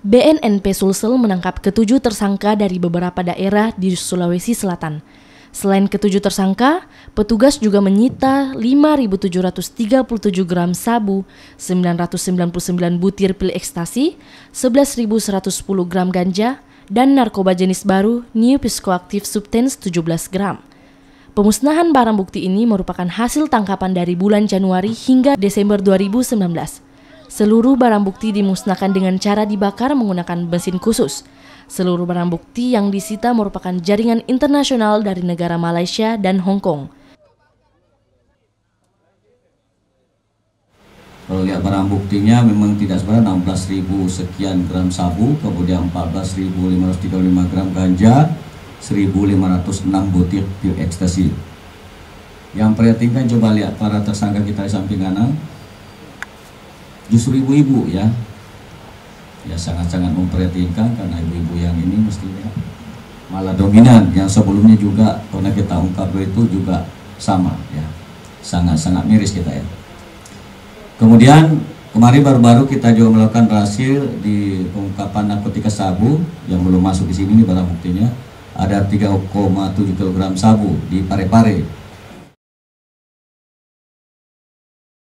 BNNP Sulsel menangkap ketujuh tersangka dari beberapa daerah di Sulawesi Selatan. Selain ketujuh tersangka, petugas juga menyita 5.737 gram sabu, 999 butir pil ekstasi, 11.110 gram ganja, dan narkoba jenis baru New Psychoactive Substance 17 gram. Pemusnahan barang bukti ini merupakan hasil tangkapan dari bulan Januari hingga Desember 2019. Seluruh barang bukti dimusnahkan dengan cara dibakar menggunakan mesin khusus. Seluruh barang bukti yang disita merupakan jaringan internasional dari negara Malaysia dan Hong Kong. Kalau lihat barang buktinya memang tidak sebenarnya 16.000 sekian gram sabu, kemudian 14.535 gram ganja, 1.506 butir pil ekstasi. Yang perhatikan coba lihat para tersangka kita di samping kanan, justru ibu-ibu ya sangat-sangat memperhatikan, karena ibu-ibu yang ini mestinya malah dominan. Yang sebelumnya juga karena kita ungkap itu juga sama ya, sangat-sangat miris kita ya. Kemudian kemarin baru-baru kita juga melakukan berhasil di pengungkapan narkotika sabu yang belum masuk di sini, barang buktinya ada 3,7 kg sabu di Parepare.